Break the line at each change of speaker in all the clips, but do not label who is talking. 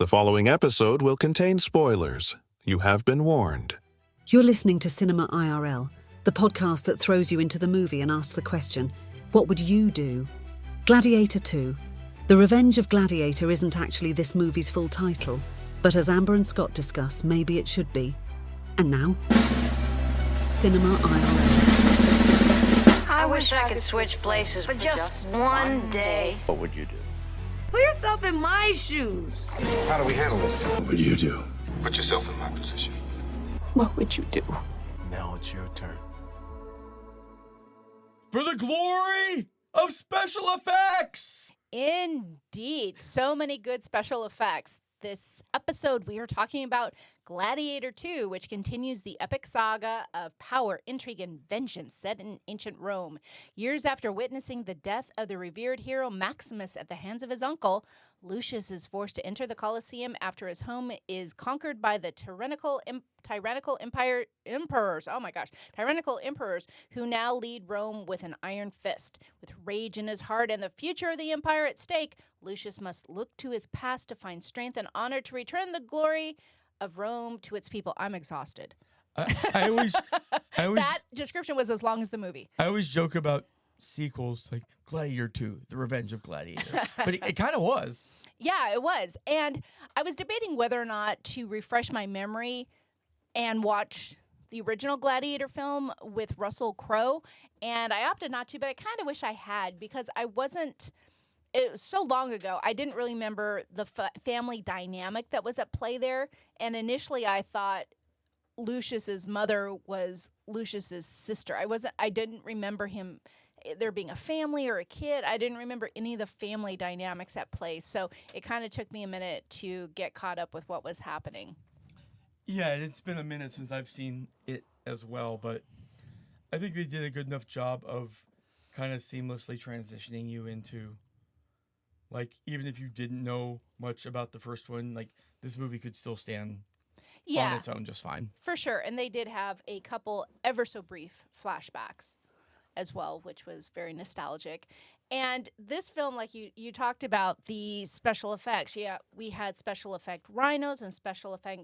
The following episode will contain spoilers. You have been warned.
You're listening to Cinema IRL, the podcast that throws you into the movie and asks the question, what would you do? Gladiator II. The Revenge of Gladiator isn't actually this movie's full title, but as Amber and Scott discuss, maybe it should be. And now, Cinema IRL.
I wish I could switch places for just one day.
What would you do?
Put yourself in my shoes.
How do we handle this?
What would you do?
Put yourself in my position.
What would you do?
Now it's your turn.
For the glory of special effects!
Indeed. So many good special effects. This episode, we are talking about Gladiator II, which continues the epic saga of power, intrigue, and vengeance set in ancient Rome. Years after witnessing the death of the revered hero Maximus at the hands of his uncle, Lucius is forced to enter the Colosseum after his home is conquered by the tyrannical emperors who now lead Rome with an iron fist. With rage in his heart and the future of the empire at stake, Lucius must look to his past to find strength and honor to return the glory of Rome to its people. I'm exhausted.
I always
That description was as long as the movie.
I always joke about sequels like Gladiator II, The Revenge of Gladiator. But it kind of was.
Yeah, it was. And I was debating whether or not to refresh my memory and watch the original Gladiator film with Russell Crowe. And I opted not to, but I kind of wish I had because it was so long ago, I didn't really remember the family dynamic that was at play there. And initially I thought Lucius's mother was Lucius's sister. I didn't remember there being a family or a kid. I didn't remember any of the family dynamics at play. So it kind of took me a minute to get caught up with what was happening.
Yeah, it's been a minute since I've seen it as well, but I think they did a good enough job of kind of seamlessly transitioning you into, like, even if you didn't know much about the first one, like, this movie could still stand on its own just fine.
For sure. And they did have a couple ever so brief flashbacks as well, which was very nostalgic. And this film, like you talked about the special effects. Yeah, we had special effect rhinos and special effect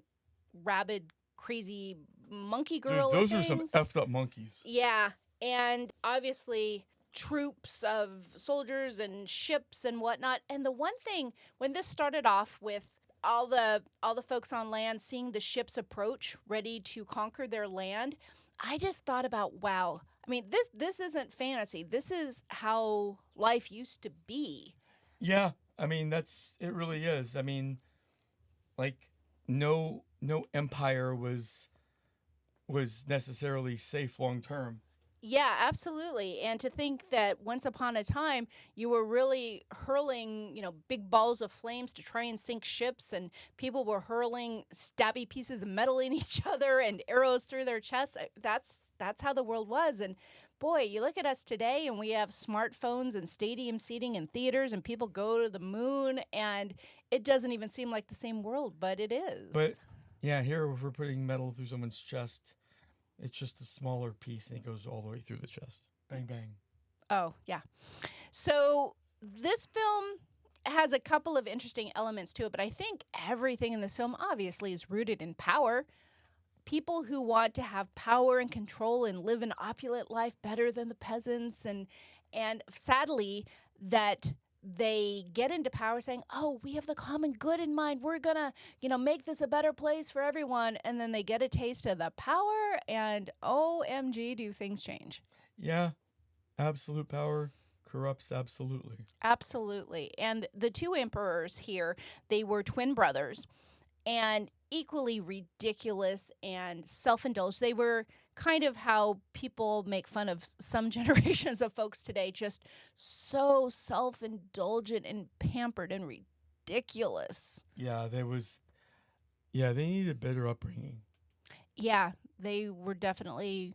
rabid, crazy monkey girl.
Dude, those are some effed up monkeys.
Yeah. And obviously troops of soldiers and ships and whatnot. And the one thing, when this started off with all the folks on land seeing the ships approach, ready to conquer their land, I just thought about, wow. I mean, this isn't fantasy. This is how life used to be.
Yeah, I mean, it really is. I mean, like, no empire was necessarily safe long term.
Yeah, absolutely. And to think that once upon a time, you were really hurling, big balls of flames to try and sink ships, and people were hurling stabby pieces of metal in each other and arrows through their chests. That's how the world was. And boy, you look at us today and we have smartphones and stadium seating and theaters and people go to the moon, and it doesn't even seem like the same world, but it is.
But yeah, here if we're putting metal through someone's chest, it's just a smaller piece, and it goes all the way through the chest. Bang, bang.
Oh, yeah. So this film has a couple of interesting elements to it, but I think everything in this film obviously is rooted in power. People who want to have power and control and live an opulent life better than the peasants, and sadly that they get into power saying, oh, we have the common good in mind. We're going to, make this a better place for everyone. And then they get a taste of the power and OMG, do things change.
Yeah, absolute power corrupts absolutely.
Absolutely. And the two emperors here, they were twin brothers and equally ridiculous and self-indulged. They were kind of how people make fun of some generations of folks today, just so self-indulgent and pampered and ridiculous.
Yeah, they needed better upbringing.
Yeah, they were definitely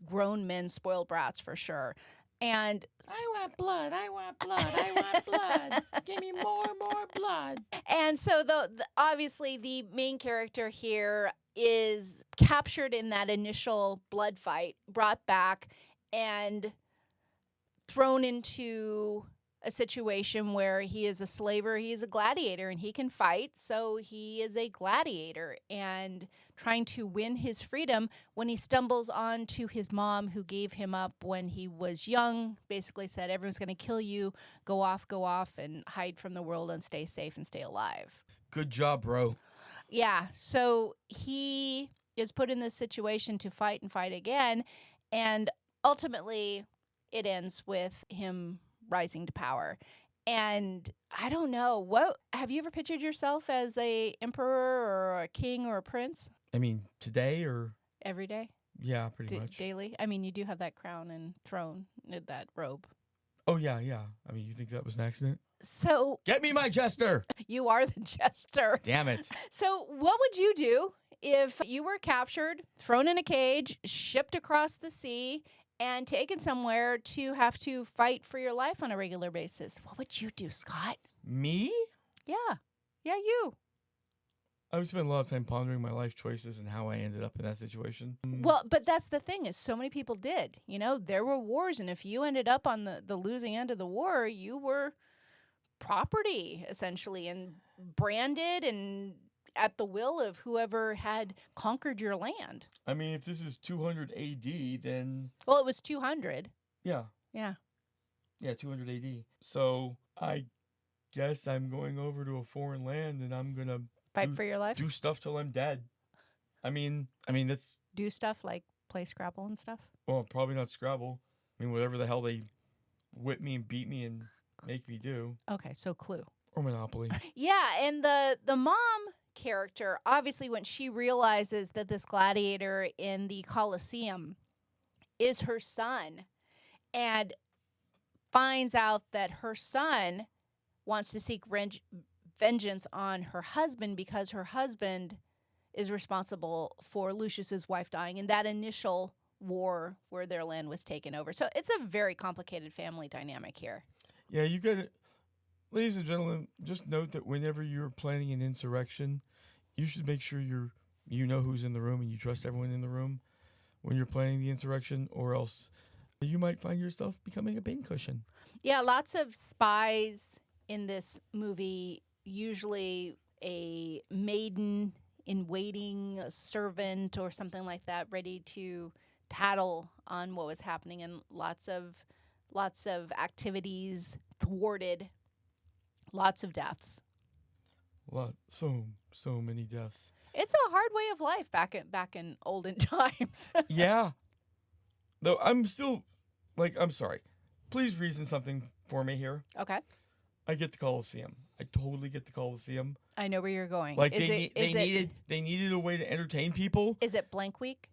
grown men, spoiled brats for sure. And
I want blood. I want blood. I want blood. Give me more blood.
And so obviously the main character here is captured in that initial blood fight, brought back, and thrown into a situation where he is a slaver, he is a gladiator, and he can fight, so he is a gladiator and trying to win his freedom when he stumbles onto his mom who gave him up when he was young, basically said, everyone's going to kill you, go off, and hide from the world and stay safe and stay alive.
Good job, bro.
Yeah, so he is put in this situation to fight and fight again, and ultimately it ends with him rising to power. And I don't know, what have you ever pictured yourself as a emperor or a king or a prince?
I mean, today or
Every day?
yeah, pretty much.
Daily? I mean, you do have that crown and throne, that robe.
Oh yeah. I mean, you think that was an accident?
So
Get me my jester.
you are the jester.
Damn it.
So what would you do if you were captured, thrown in a cage, shipped across the sea, and taken somewhere to have to fight for your life on a regular basis? What would you do, Scott?
Me?
Yeah, you.
I would spend a lot of time pondering my life choices and how I ended up in that situation.
Well, but that's the thing, is so many people did. You know, there were wars, and if you ended up on the losing end of the war, you were property, essentially, and branded and at the will of whoever had conquered your land.
I mean, if this is 200 AD, then
Well, it was 200.
yeah, 200 AD. So I guess I'm going over to a foreign land and I'm gonna
Fight for your life?
do stuff till I'm dead. I mean that's
Do stuff like play Scrabble and stuff?
well, probably not Scrabble. I mean, whatever the hell they whip me and beat me and make me do,
Okay, so Clue.
or Monopoly.
Yeah, and the mom character, obviously, when she realizes that this gladiator in the Colosseum is her son and finds out that her son wants to seek vengeance on her husband because her husband is responsible for Lucius's wife dying in that initial war where their land was taken over. So it's a very complicated family dynamic here.
Yeah, you got to, ladies and gentlemen, just note that whenever you're planning an insurrection, you should make sure you know who's in the room and you trust everyone in the room when you're planning the insurrection, or else you might find yourself becoming a pincushion.
Yeah, lots of spies in this movie, usually a maiden in waiting, a servant or something like that, ready to tattle on what was happening, and lots of activities thwarted, lots of deaths.
So many deaths.
It's a hard way of life back in olden times.
Yeah. Though I'm still, I'm sorry. Please reason something for me here.
Okay.
I get the Colosseum. I totally get the Colosseum.
I know where you're going.
Like they needed a way to entertain people.
Is it Blank Week?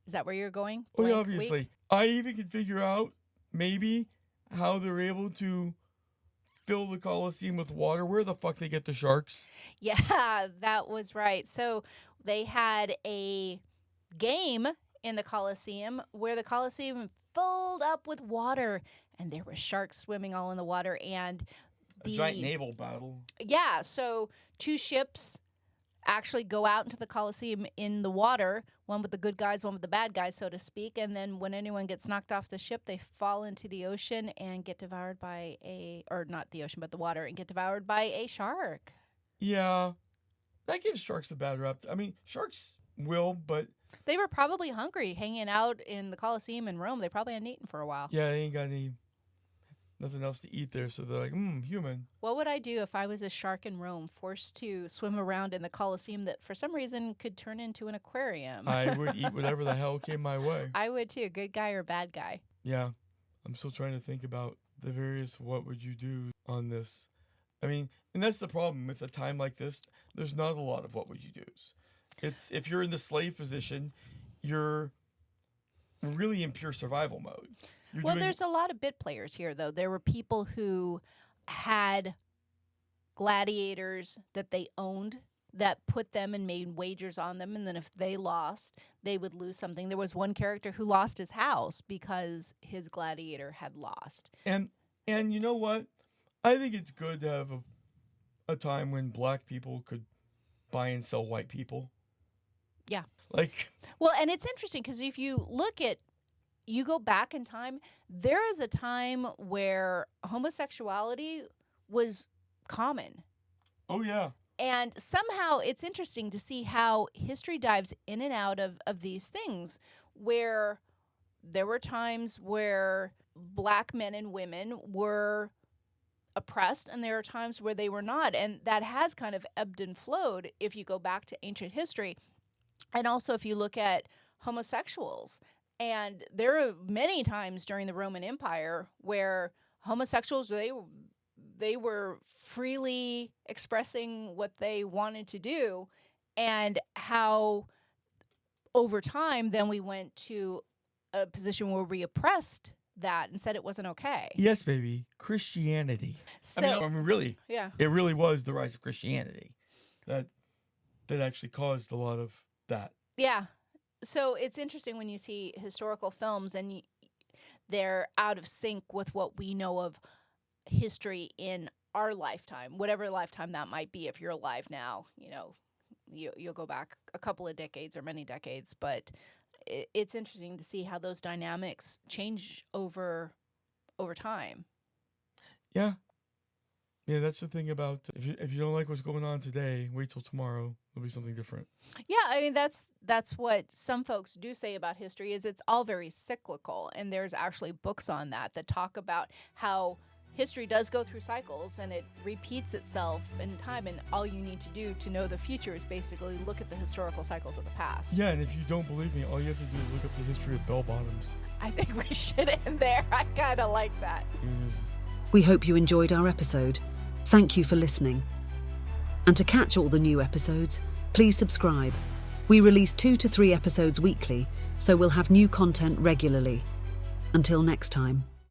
Is that where you're going?
Oh, yeah,
Blank
obviously.
Week?
I even can figure out maybe how they're able to fill the Colosseum with water. Where the fuck they get the sharks?
Yeah, that was right. So they had a game in the Colosseum where the Colosseum filled up with water and there were sharks swimming all in the water, and
A giant naval battle.
Yeah, so two ships actually go out into the Colosseum in the water, one with the good guys, one with the bad guys, so to speak, and then when anyone gets knocked off the ship, they fall into the ocean and get devoured by not the ocean, but the water, and get devoured by a shark.
Yeah. That gives sharks a bad rep. I mean, sharks will, but
They were probably hungry hanging out in the Colosseum in Rome. They probably hadn't eaten for a while.
yeah, they ain't got nothing else to eat there, so they're like, human.
What would I do if I was a shark in Rome, forced to swim around in the Colosseum that for some reason could turn into an aquarium?
I would eat whatever the hell came my way.
I would too. Good guy or bad guy?
Yeah. I'm still trying to think about the various what would you do on this. I mean, and that's the problem with a time like this. There's not a lot of what would you do's. It's if you're in the slave position, you're really in pure survival mode.
There's a lot of bit players here, though. There were people who had gladiators that they owned that put them and made wagers on them, and then if they lost, they would lose something. There was one character who lost his house because his gladiator had lost.
And you know what? I think it's good to have a time when black people could buy and sell white people.
Yeah.
Like,
well, and it's interesting because if you look at, you go back in time, there is a time where homosexuality was common.
Oh, yeah.
And somehow it's interesting to see how history dives in and out of these things, where there were times where black men and women were oppressed, and there are times where they were not. And that has kind of ebbed and flowed if you go back to ancient history. And also if you look at homosexuals, and there are many times during the Roman Empire where homosexuals, they were freely expressing what they wanted to do, and how over time then we went to a position where we oppressed that and said it wasn't okay.
Yes, baby. Christianity.
So,
I mean, really,
yeah.
it really was the rise of Christianity that actually caused a lot of that.
Yeah. So it's interesting when you see historical films and they're out of sync with what we know of history in our lifetime, whatever lifetime that might be. If you're alive now, you'll go back a couple of decades or many decades, but it's interesting to see how those dynamics change over time.
Yeah. Yeah, that's the thing about if you don't like what's going on today, wait till tomorrow. There'll be something different.
Yeah, I mean that's what some folks do say about history is it's all very cyclical, and there's actually books on that talk about how history does go through cycles and it repeats itself in time, and all you need to do to know the future is basically look at the historical cycles of the past.
Yeah, and if you don't believe me, all you have to do is look up the history of bell bottoms.
I think we should end there. I kind of like that.
We hope you enjoyed our episode. Thank you for listening. And to catch all the new episodes, please subscribe. We release 2 to 3 episodes weekly, so we'll have new content regularly. Until next time.